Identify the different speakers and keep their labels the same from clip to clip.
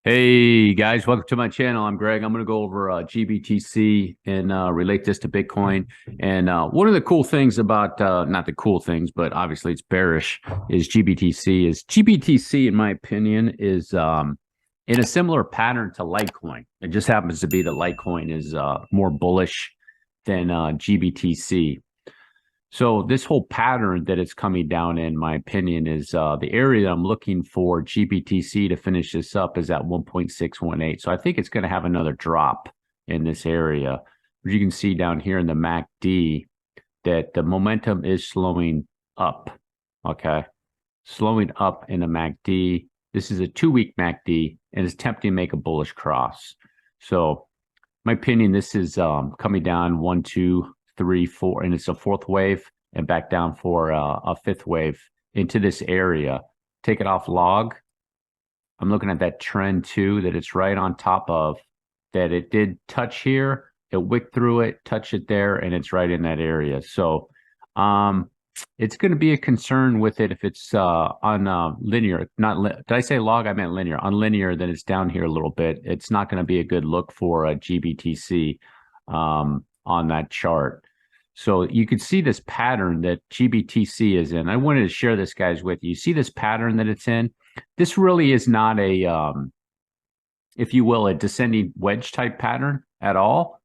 Speaker 1: Hey guys, welcome to my channel. I'm Greg. I'm going to go over GBTC and relate this to Bitcoin. And one of the cool things about, not the cool things, but obviously it's bearish, is GBTC. GBTC, in my opinion, is in a similar pattern to Litecoin. It just happens to be that Litecoin is more bullish than GBTC. So this whole pattern that it's coming down in my opinion, is the area that I'm looking for GBTC to finish this up is at 1.618. So I think it's going to have another drop in this area. You can see down here in the MACD that the momentum is slowing up. Okay. Slowing up in the MACD. This is a 2-week MACD and it's attempting to make a bullish cross. So my opinion, this is coming down 1, 2, 3, 4, and it's a fourth wave, and back down for a fifth wave into this area. Take it off log. I'm looking at that trend too, that it's right on top of, that it did touch here, it wicked through it, touch it there, and it's right in that area. So it's going to be a concern with it if it's on linear. Did I say log? I meant linear. On linear, then it's down here a little bit. It's not going to be a good look for a GBTC on that chart. So you can see this pattern that GBTC is in. I wanted to share this, guys, with you. You see this pattern that it's in? This really is not a, if you will, a descending wedge type pattern at all,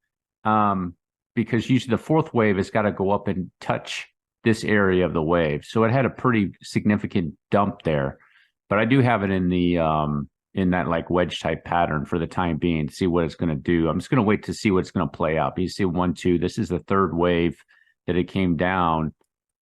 Speaker 1: because usually the fourth wave has got to go up and touch this area of the wave. So it had a pretty significant dump there, but I do have it in the in that like wedge type pattern for the time being to see what it's going to do. I'm just going to wait to see what's going to play out. But you see 1, 2, this is the third wave that it came down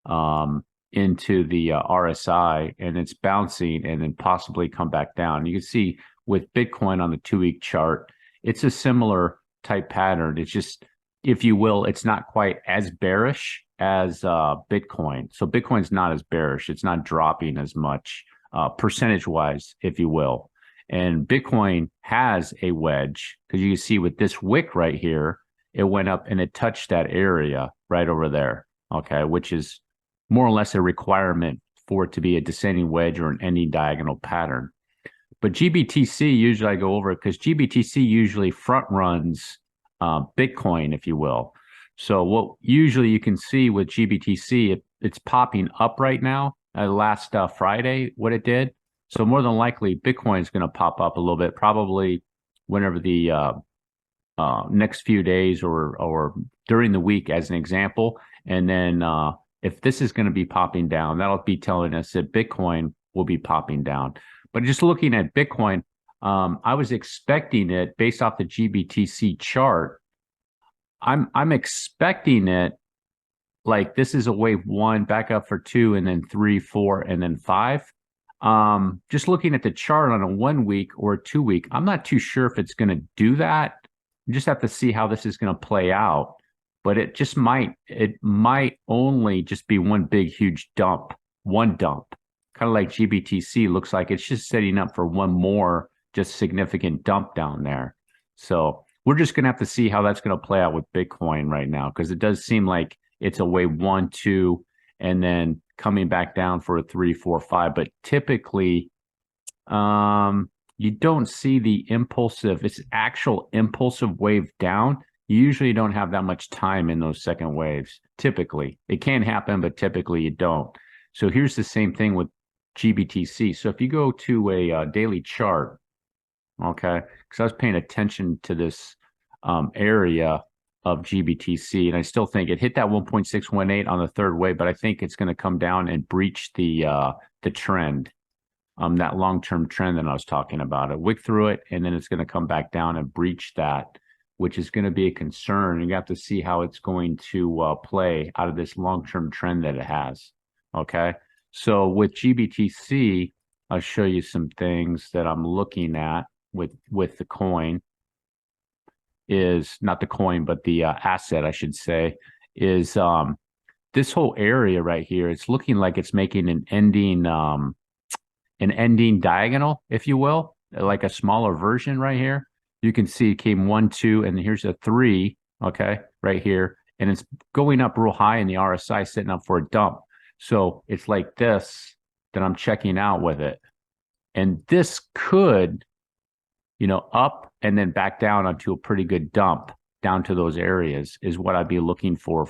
Speaker 1: into the RSI, and it's bouncing and then possibly come back down. You can see with Bitcoin on the 2-week chart, it's a similar type pattern. It's just, if you will, it's not quite as bearish as Bitcoin. So Bitcoin's not as bearish. It's not dropping as much percentage wise, if you will. And Bitcoin has a wedge, because you can see with this wick right here, it went up and it touched that area right over there, okay, which is more or less a requirement for it to be a descending wedge or an ending diagonal pattern. But GBTC, usually I go over it because GBTC usually front runs Bitcoin, if you will. So what usually you can see with GBTC, it's popping up right now. Last Friday, what it did. So more than likely, Bitcoin is going to pop up a little bit, probably whenever the next few days or during the week, as an example. And then if this is going to be popping down, that'll be telling us that Bitcoin will be popping down. But just looking at Bitcoin, I was expecting it based off the GBTC chart. I'm expecting it like this is a wave 1, back up for 2, and then 3, 4, and then 5. Just looking at the chart on a 1 week or a 2 week, I'm not too sure if it's going to do that. You just have to see how this is going to play out. But it might only just be one big, huge dump, one dump, kind of like GBTC looks like it's just setting up for one more just significant dump down there. So we're just going to have to see how that's going to play out with Bitcoin right now, because it does seem like it's a wave 1, 2, and then coming back down for a 3, 4, 5. But typically, you don't see the it's actual impulsive wave down. You usually don't have that much time in those second waves. Typically, it can happen, but typically you don't. So here's the same thing with GBTC. So if you go to a daily chart, okay, because I was paying attention to this area of GBTC, and I still think it hit that 1.618 on the third wave, but I think it's going to come down and breach the trend, that long-term trend that I was talking about. It wick through it, and then it's going to come back down and breach that, which is going to be a concern. You have to see how it's going to play out of this long-term trend that it has. Okay, so with GBTC, I'll show you some things that I'm looking at with the coin. Is not the coin, but the asset, I should say, is this whole area right here. It's looking like it's making an ending diagonal, if you will, like a smaller version right here. You can see it came 1, 2, and here's a 3, okay, right here, and it's going up real high in the RSI, setting up for a dump. So it's like this that I'm checking out with it, and this could up and then back down onto a pretty good dump down to those areas is what I'd be looking for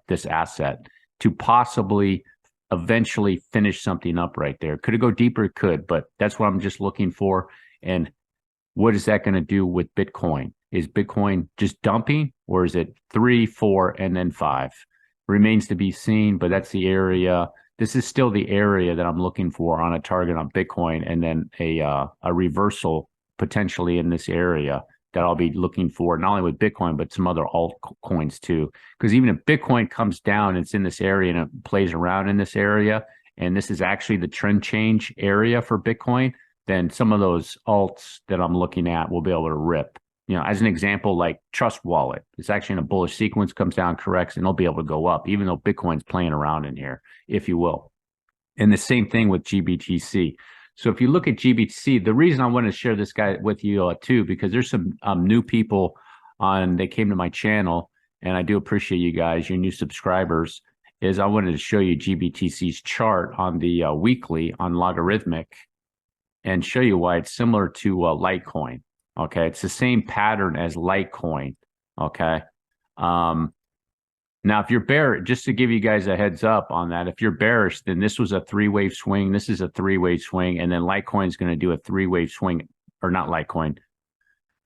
Speaker 1: this asset to possibly eventually finish something up right there. Could it go deeper? It could, but that's what I'm just looking for. And what is that going to do with Bitcoin? Is Bitcoin just dumping, or is it 3, 4, and then 5? Remains to be seen, but that's the area. This is still the area that I'm looking for on a target on Bitcoin, and then a reversal potentially in this area that I'll be looking for, not only with Bitcoin, but some other altcoins too. Because even if Bitcoin comes down, it's in this area and it plays around in this area, and this is actually the trend change area for Bitcoin, then some of those alts that I'm looking at will be able to rip. As an example, like Trust Wallet, it's actually in a bullish sequence, comes down, corrects, and they'll be able to go up, even though Bitcoin's playing around in here, if you will. And the same thing with GBTC. So if you look at GBTC, the reason I want to share this guy with you too, because there's some new people they came to my channel, and I do appreciate you guys, your new subscribers, is I wanted to show you GBTC's chart on the weekly on logarithmic and show you why it's similar to Litecoin. Okay, it's the same pattern as Litecoin. Okay. Now, if you're bearish, just to give you guys a heads up on that, if you're bearish, then this was a 3-wave swing. This is a 3-wave swing. And then Litecoin is going to do a 3-wave swing, or not Litecoin.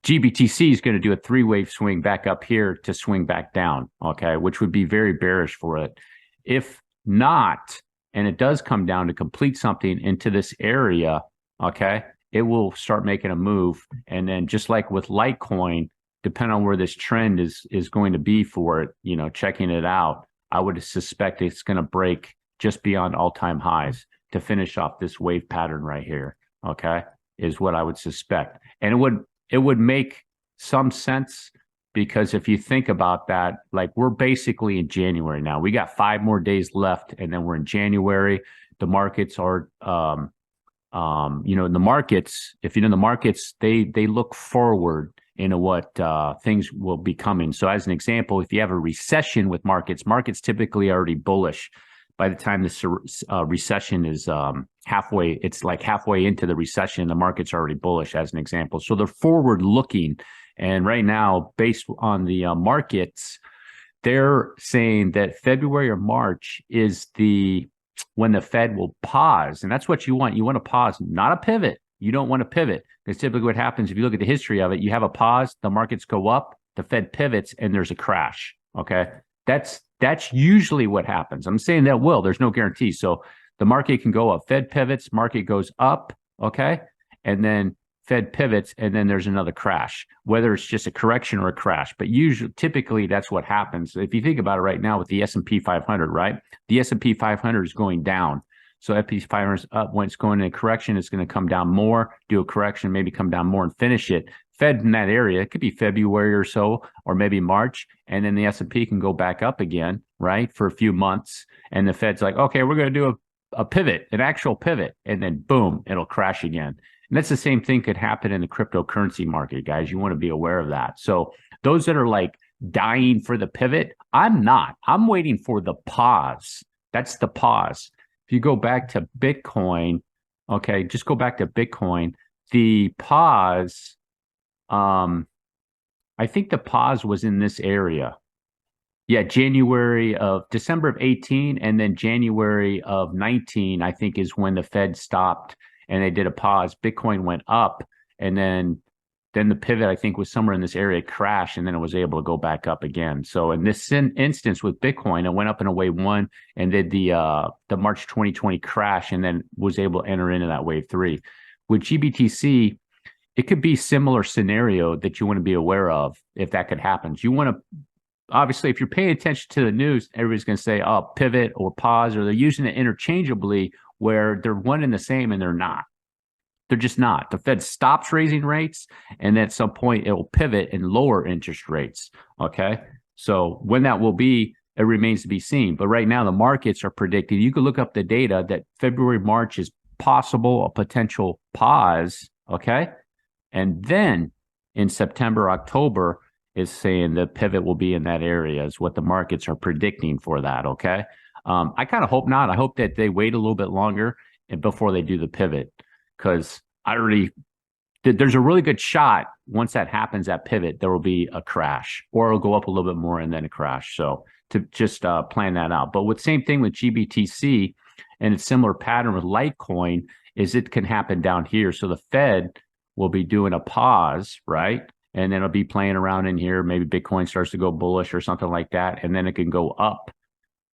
Speaker 1: GBTC is going to do a 3-wave swing back up here to swing back down. Okay, which would be very bearish for it. If not, and it does come down to complete something into this area, okay, it will start making a move. And then just like with Litecoin, depending on where this trend is going to be for it, checking it out, I would suspect it's going to break just beyond all-time highs to finish off this wave pattern right here, okay, is what I would suspect. And it would make some sense, because if you think about that, like we're basically in January now. We got 5 more days left, and then we're in January. The markets are the markets, if you know the markets, they look forward into what things will be coming. So as an example, if you have a recession with markets typically are already bullish by the time this recession is halfway. It's like halfway into the recession, the market's already bullish, as an example. So they're forward looking. And right now, based on the markets, they're saying that February or March is when the Fed will pause. And that's what you want. You want to pause, not a pivot. You don't want to pivot. Because typically what happens, if you look at the history of it, you have a pause, the markets go up, the Fed pivots, and there's a crash. Okay. That's usually what happens. I'm saying that there's no guarantee. So the market can go up, Fed pivots, market goes up. Okay. And then Fed pivots, and then there's another crash, whether it's just a correction or a crash. But typically that's what happens. If you think about it right now with the S&P 500, right? The S&P 500 is going down. So S&P 500 is up. When it's going in a correction, it's going to come down more, do a correction, maybe come down more and finish it. Fed in that area, it could be February or so, or maybe March, and then the S&P can go back up again, right, for a few months. And the Fed's like, okay, we're going to do a pivot, an actual pivot, and then boom, it'll crash again. And that's the same thing could happen in the cryptocurrency market, guys. You want to be aware of that. So those that are like dying for the pivot, I'm not. I'm waiting for the pause. That's the pause. If you go back to Bitcoin, okay, just go back to Bitcoin. The pause, I think the pause was in this area. Yeah, December of 18, and then January of 19, I think, is when the Fed stopped and they did a pause. Bitcoin went up, and then the pivot, I think, was somewhere in this area, crashed, and then it was able to go back up again. So in this instance with Bitcoin, it went up in a wave 1 and did the March 2020 crash, and then was able to enter into that wave 3. With GBTC, it could be similar scenario that you want to be aware of if that could happen. You want to, obviously, if you're paying attention to the news, everybody's going to say, oh, pivot or pause, or they're using it interchangeably where they're one and the same, and they're not. They're just not. The Fed stops raising rates, and at some point it will pivot and lower interest rates. Okay. So when that will be, it remains to be seen. But right now the markets are predicting, you can look up the data, that February, March is possible, a potential pause. Okay. And then in September, October is saying the pivot will be in that area, is what the markets are predicting for that. Okay. I kind of hope not. I hope that they wait a little bit longer before they do the pivot, because there's a really good shot once that happens, that pivot, there will be a crash, or it'll go up a little bit more and then a crash. So to just plan that out. But with same thing with GBTC and a similar pattern with Litecoin is it can happen down here. So the Fed will be doing a pause, right? And then it'll be playing around in here. Maybe Bitcoin starts to go bullish or something like that. And then it can go up,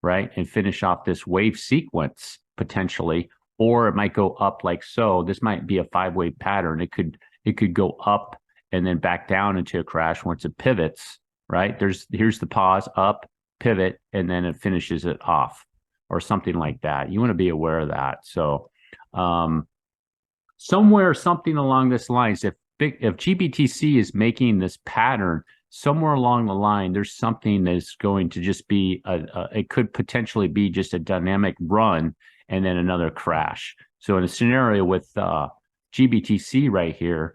Speaker 1: right? And finish off this wave sequence potentially, or it might go up like so. This might be a 5-wave pattern. It could go up and then back down into a crash once it pivots, right? Here's the pause, up, pivot, and then it finishes it off or something like that. You want to be aware of that. So somewhere, something along this lines, if GBTC is making this pattern, somewhere along the line, there's something that's going to just be it could potentially be just a dynamic run and then another crash. So in a scenario with GBTC right here,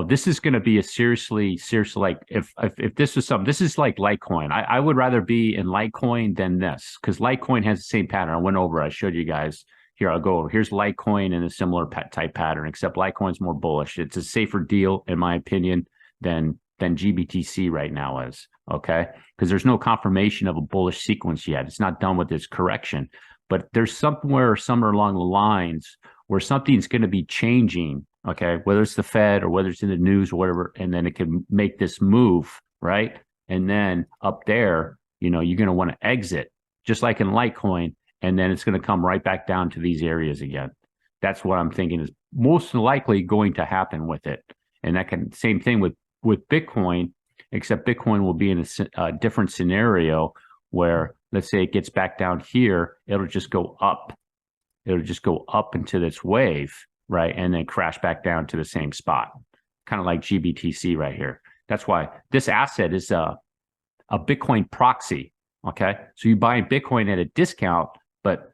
Speaker 1: this is going to be a seriously like if this was something, this is like Litecoin. I would rather be in Litecoin than this, because Litecoin has the same pattern. I went over, I showed you guys. Here, I'll go over. Here's Litecoin in a similar type pattern, except Litecoin's more bullish. It's a safer deal, in my opinion, than GBTC right now is, okay? Because there's no confirmation of a bullish sequence yet. It's not done with this correction. But there's somewhere along the lines where something's going to be changing, okay? Whether it's the Fed or whether it's in the news or whatever, and then it can make this move, right? And then up there, you're going to want to exit, just like in Litecoin, and then it's going to come right back down to these areas again. That's what I'm thinking is most likely going to happen with it. And that can, same thing with Bitcoin, except Bitcoin will be in a different scenario where, let's say it gets back down here, it'll just go up. It'll just go up into this wave, right? And then crash back down to the same spot, kind of like GBTC right here. That's why this asset is a Bitcoin proxy, okay? So you buy Bitcoin at a discount, but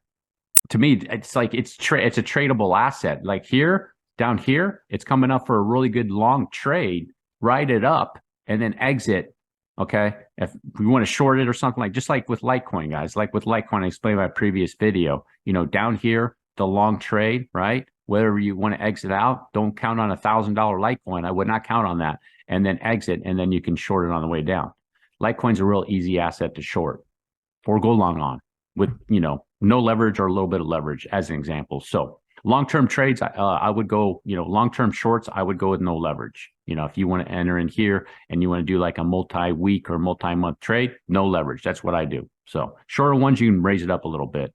Speaker 1: to me, it's like it's a tradable asset. Like here, down here, it's coming up for a really good long trade, ride it up, and then exit. Okay, if we want to short it or something, like just like with Litecoin, guys, like with Litecoin, I explained in my previous video, down here, the long trade, right? Whether you want to exit out, don't count on $1,000 Litecoin. I would not count on that. And then exit, and then you can short it on the way down. Litecoin's a real easy asset to short or go long on with, no leverage or a little bit of leverage as an example. So long-term trades, I would go, long-term shorts, I would go with no leverage. If you want to enter in here and you want to do like a multi-week or multi-month trade, no leverage. That's what I do. So shorter ones, you can raise it up a little bit.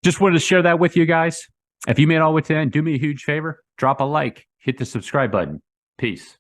Speaker 1: Just wanted to share that with you guys. If you made it all the way to the end, do me a huge favor, drop a like, hit the subscribe button. Peace.